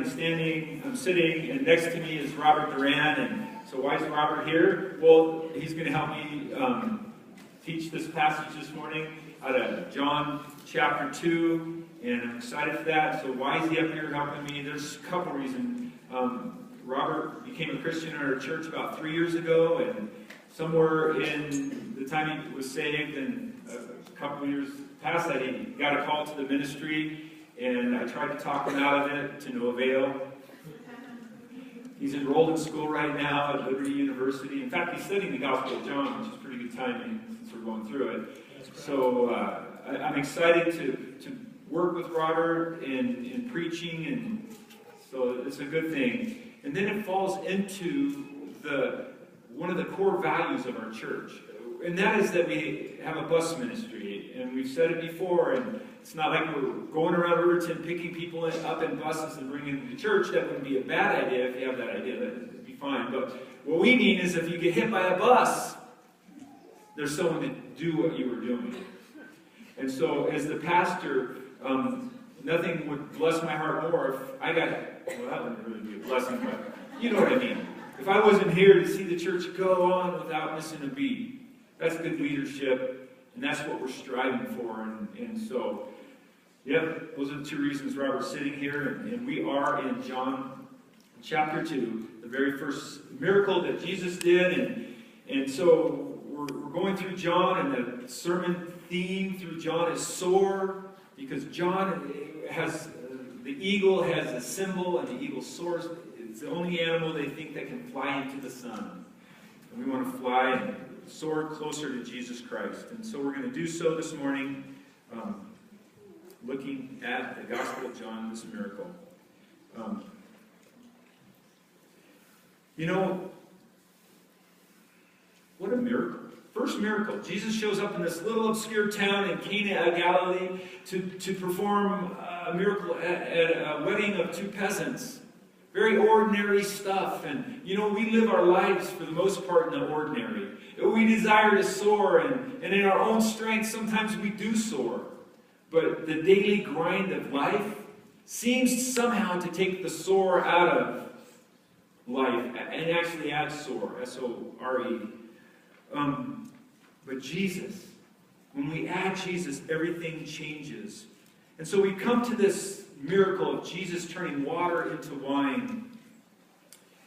I'm sitting, and next to me is Robert Duran. And so why is Robert here? Well, he's going to help me teach this passage this morning out of John chapter 2, and I'm excited for that. So why is he up here helping me? There's a couple reasons. Robert became a Christian in our church about 3 years ago, and somewhere in the time he was saved and a couple of years past that, he got a call to the ministry, and I tried to talk him out of it to no avail. He's enrolled in school right now at Liberty University. In fact, he's studying the Gospel of John, which is pretty good timing since we're going through it. So I'm excited to work with Robert in preaching, and so it's a good thing. And then it falls into one of the core values of our church. And that is that we have a bus ministry. And we've said it before, and it's not like we're going around Riverton picking people up in buses and bringing them to church. That wouldn't be a bad idea. If you have that idea, that'd be fine. But what we mean is if you get hit by a bus, there's someone to do what you were doing. And so as the pastor, nothing would bless my heart more if I got, well, that wouldn't really be a blessing, but you know what I mean. If I wasn't here to see the church go on without missing a beat. That's good leadership, and that's what we're striving for. And so, yep, those are the two reasons Robert's sitting here. And we are in John chapter 2, the very first miracle that Jesus did. And so we're going through John, and the sermon theme through John is soar, because John has, the eagle has a symbol, and the eagle soars. It's the only animal they think that can fly into the sun. And we want to fly and soar closer to Jesus Christ. And so we're going to do so this morning, looking at the Gospel of John, this miracle. What a miracle. First miracle. Jesus shows up in this little obscure town in Cana of Galilee to perform a miracle at a wedding of two peasants. Very ordinary stuff. And, we live our lives for the most part in the ordinary. We desire to soar, and in our own strength, sometimes we do soar. But the daily grind of life seems somehow to take the soar out of life and actually add soar, S-O-R-E. But Jesus, when we add Jesus, everything changes. And so we come to this miracle of Jesus turning water into wine.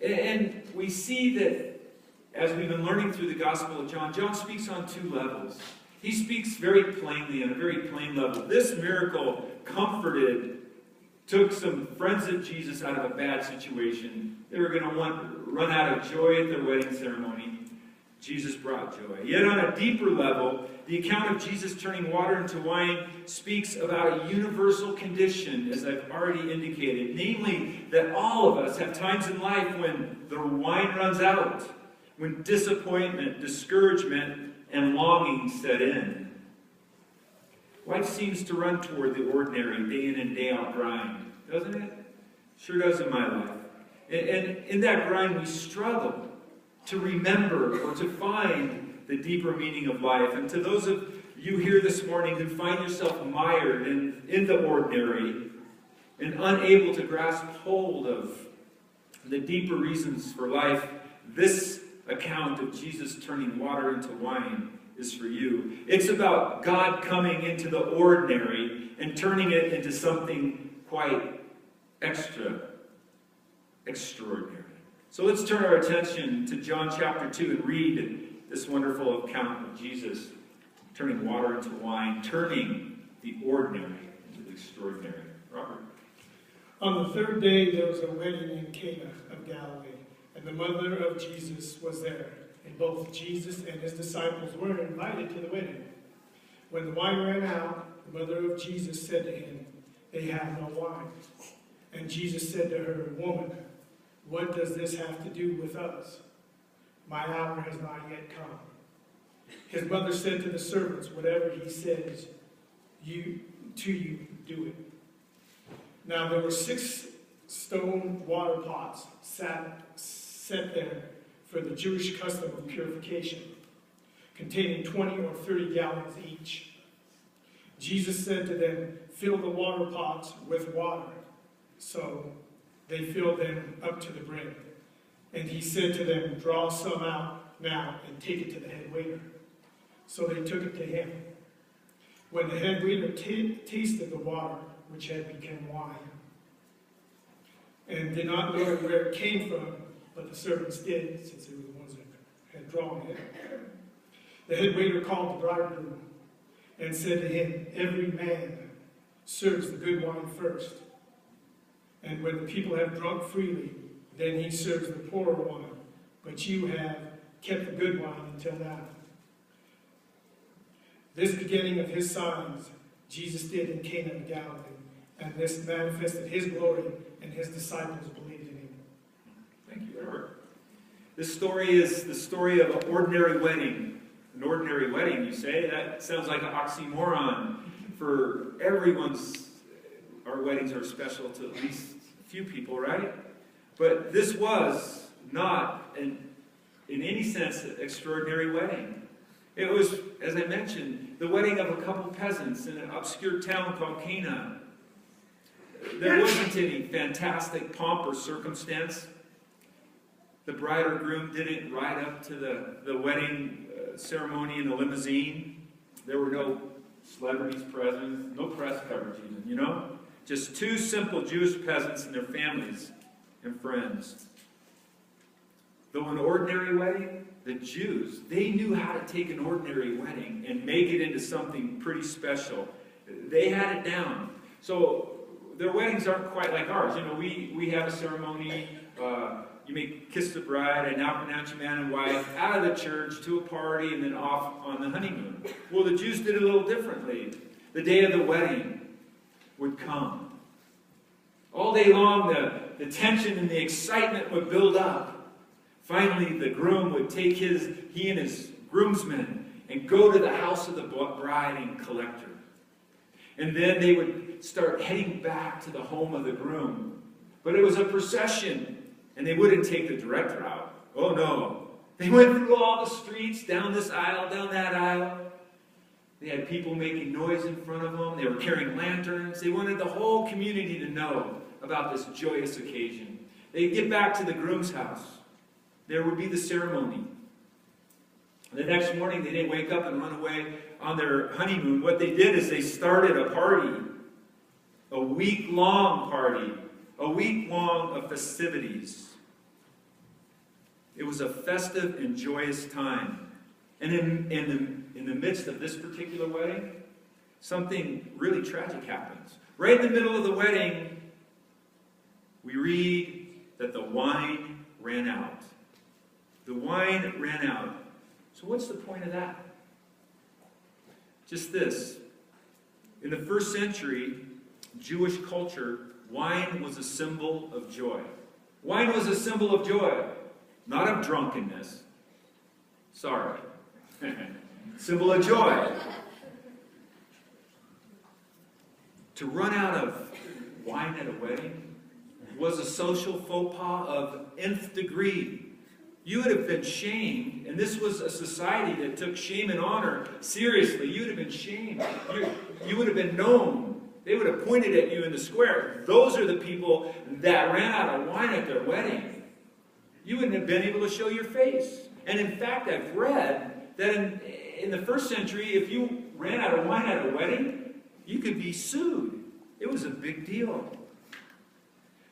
And we see that as we've been learning through the Gospel of John, John speaks on two levels. He speaks very plainly, on a very plain level. This miracle took some friends of Jesus out of a bad situation. They were going to run out of joy at their wedding ceremony. Jesus brought joy. Yet on a deeper level, the account of Jesus turning water into wine speaks about a universal condition, as I've already indicated. Namely, that all of us have times in life when the wine runs out, when disappointment, discouragement, and longing set in. Life seems to run toward the ordinary, day in and day out grind, doesn't it? Sure does in my life. And in that grind, we struggle to remember or to find the deeper meaning of life. And to those of you here this morning who find yourself mired in the ordinary and unable to grasp hold of the deeper reasons for life, this account of Jesus turning water into wine is for you. It's about God coming into the ordinary and turning it into something quite extraordinary. So let's turn our attention to John chapter 2 and read this wonderful account of Jesus turning water into wine, turning the ordinary into the extraordinary. Robert. On the third day there was a wedding in Cana of Galilee, and the mother of Jesus was there, and both Jesus and his disciples were invited to the wedding. When the wine ran out, the mother of Jesus said to him, "They have no wine." And Jesus said to her, "Woman, what does this have to do with us? My hour has not yet come." His mother said to the servants, "Whatever he says you do it." Now there were 6 stone water pots set there for the Jewish custom of purification, containing 20 or 30 gallons each. Jesus said to them, "Fill the water pots with water." So they filled them up to the brim. And he said to them, "Draw some out now and take it to the head waiter." So they took it to him. When the head waiter tasted the water, which had become wine, and did not know where it came from, but the servants did, since they were the ones that had drawn it, the head waiter called the bridegroom and said to him, "Every man serves the good wine first, and when the people have drunk freely, then he serves the poorer wine. But you have kept the good wine until now." This beginning of his signs Jesus did in Cana of Galilee, and this manifested his glory, and his disciples believed in him. Thank you, Edward. This story is the story of an ordinary wedding. An ordinary wedding, you say? That sounds like an oxymoron. For our weddings are special to at least a few people, right? But this was not, in any sense, an extraordinary wedding. It was, as I mentioned, the wedding of a couple peasants in an obscure town called Cana. There wasn't any fantastic pomp or circumstance. The bride or groom didn't ride up to the wedding ceremony in a limousine. There were no celebrities present, no press coverage even, Just two simple Jewish peasants and their families and friends. Though an ordinary wedding, the Jews, they knew how to take an ordinary wedding and make it into something pretty special. They had it down. So their weddings aren't quite like ours. We have a ceremony. You may kiss the bride and now pronounce you man and wife out of the church to a party and then off on the honeymoon. Well, the Jews did it a little differently. The day of the wedding would come. All day long, the tension and the excitement would build up. Finally, the groom would take he and his groomsmen and go to the house of the bride and collect her. And then they would start heading back to the home of the groom. But it was a procession, and they wouldn't take the direct route. Oh no. They went through all the streets, down this aisle, down that aisle. They had people making noise in front of them. They were carrying lanterns. They wanted the whole community to know about this joyous occasion. They'd get back to the groom's house. There would be the ceremony. The next morning, they didn't wake up and run away on their honeymoon. What they did is they started a party. A week-long party. A week-long of festivities. It was a festive and joyous time. And in the midst of this particular wedding, something really tragic happens. Right in the middle of the wedding, we read that the wine ran out. The wine ran out. So what's the point of that? Just this. In the first century Jewish culture, wine was a symbol of joy. Wine was a symbol of joy, not of drunkenness. Sorry. Symbol of joy. To run out of wine at a wedding was a social faux pas of nth degree. You would have been shamed, and this was a society that took shame and honor seriously. You would have been shamed. You would have been known. They would have pointed at you in the square. Those are the people that ran out of wine at their wedding. You wouldn't have been able to show your face. And in fact, I've read that in the first century, if you ran out of wine at a wedding, you could be sued. It was a big deal.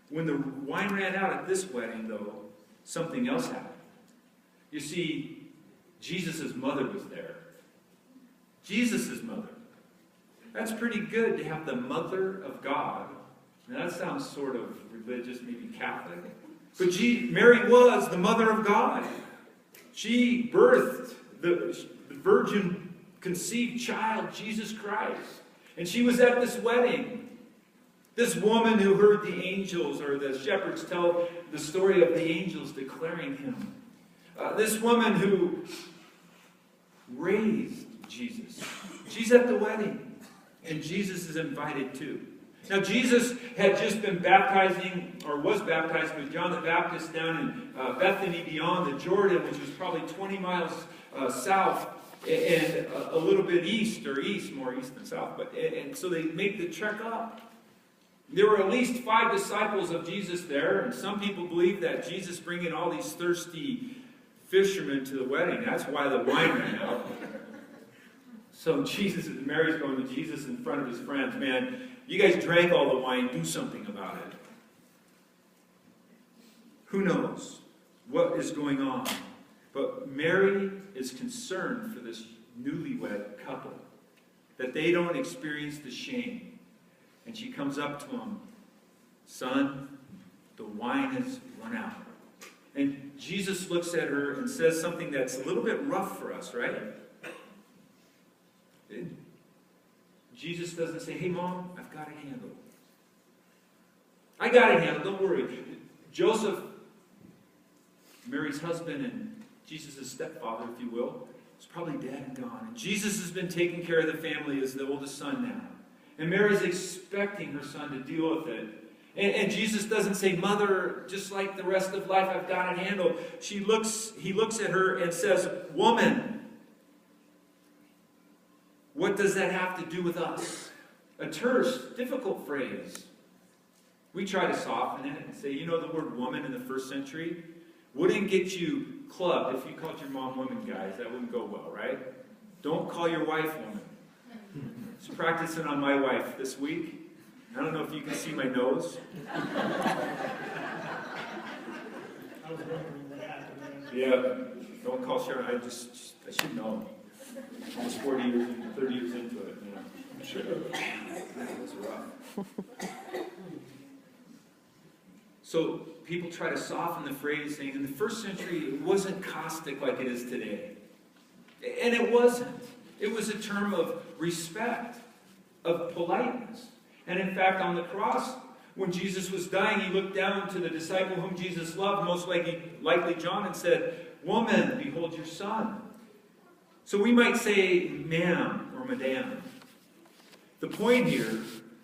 When the wine ran out at this wedding, though, something else happened. You see, Jesus' mother was there. Jesus' mother. That's pretty good to have the mother of God. Now that sounds sort of religious, maybe Catholic. But Mary was the mother of God. She birthed the virgin conceived child, Jesus Christ. And she was at this wedding. This woman who heard the angels, or the shepherds tell the story of the angels declaring him. This woman who raised Jesus. She's at the wedding. And Jesus is invited too. Now Jesus had just been baptizing, or was baptized with John the Baptist down in Bethany beyond the Jordan, which was probably 20 miles south and a little bit east, or more east than south. And so they make the trek up. There were at least 5 disciples of Jesus there, and some people believe that Jesus bringing all these thirsty fishermen to the wedding. That's why the wine ran out. So Mary's going to Jesus in front of his friends. Man, you guys drank all the wine. Do something about it. Who knows what is going on? But Mary is concerned for this newlywed couple, that they don't experience the shame. And she comes up to him, "Son, the wine has run out." And Jesus looks at her and says something that's a little bit rough for us, right? Jesus doesn't say, "Hey, Mom, I've got it handled. I got it handled, don't worry." Joseph, Mary's husband and Jesus' stepfather, if you will, is probably dead and gone. And Jesus has been taking care of the family as the oldest son now. And Mary's expecting her son to deal with it. And Jesus doesn't say, "Mother, just like the rest of life, I've got it handled." He looks at her and says, "Woman." What does that have to do with us? A terse, difficult phrase. We try to soften it and say, the word woman in the first century wouldn't get you clubbed if you called your mom woman, guys. That wouldn't go well, right? Don't call your wife woman. I was practicing on my wife this week. I don't know if you can see my nose. I was wondering what happened there. Yeah, don't call Sharon. I should know. Almost 30 years into it. I'm sure. That was rough. So people try to soften the phrase, saying in the first century it wasn't caustic like it is today. And it wasn't. It was a term of respect, of politeness. And in fact, on the cross, when Jesus was dying, he looked down to the disciple whom Jesus loved, most likely John, and said, "Woman, behold your son." So we might say ma'am or madame. The point here,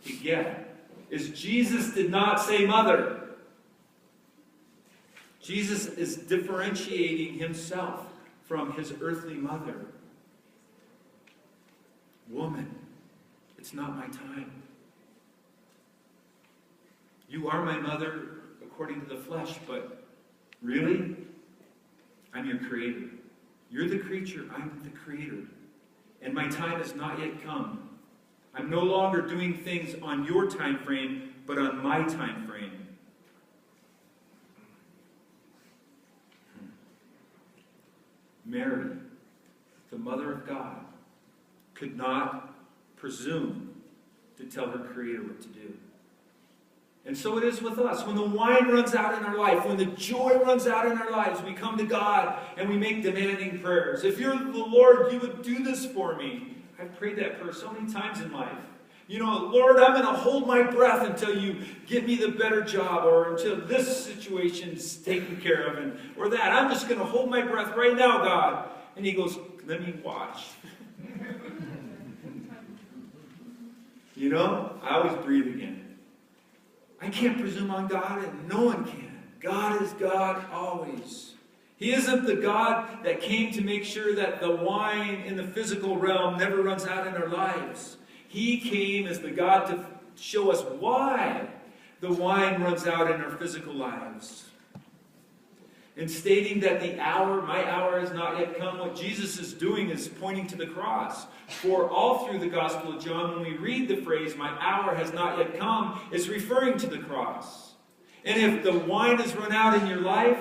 to get, is Jesus did not say mother. Jesus is differentiating himself from his earthly mother. Woman, it's not my time. You are my mother according to the flesh, but really, I'm your creator. You're the creature, I'm the creator. And my time has not yet come. I'm no longer doing things on your time frame, but on my time frame. Mary, the mother of God, could not presume to tell her Creator what to do. And so it is with us. When the wine runs out in our life, when the joy runs out in our lives, we come to God and we make demanding prayers. If you're the Lord, you would do this for me. I've prayed that prayer so many times in life. Lord, I'm going to hold my breath until you give me the better job, or until this situation's taken care of, or that. I'm just going to hold my breath right now, God. And he goes, "Let me watch." I always breathe again. I can't presume on God, and no one can. God is God always. He isn't the God that came to make sure that the wine in the physical realm never runs out in our lives. He came as the God to show us why the wine runs out in our physical lives. In stating that my hour has not yet come, what Jesus is doing is pointing to the cross. For all through the Gospel of John, when we read the phrase, "my hour has not yet come," it's referring to the cross. And if the wine has run out in your life,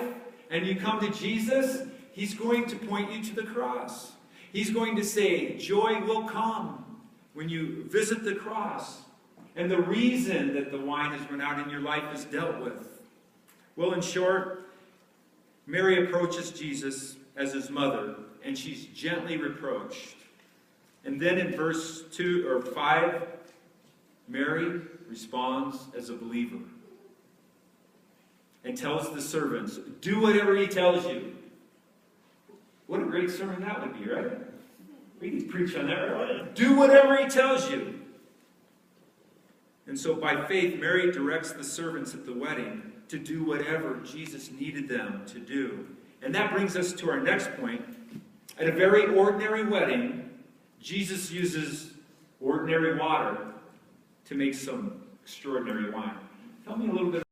and you come to Jesus, he's going to point you to the cross. He's going to say, joy will come when you visit the cross. And the reason that the wine has run out in your life is dealt with. Well, in short, Mary approaches Jesus as his mother, and she's gently reproached. And then in verse 5, Mary responds as a believer and tells the servants, "Do whatever he tells you." What a great sermon that would be, right? We could preach on that, right? Do whatever he tells you. And so by faith, Mary directs the servants at the wedding to do whatever Jesus needed them to do. And that brings us to our next point. At a very ordinary wedding, Jesus uses ordinary water to make some extraordinary wine. Tell me a little bit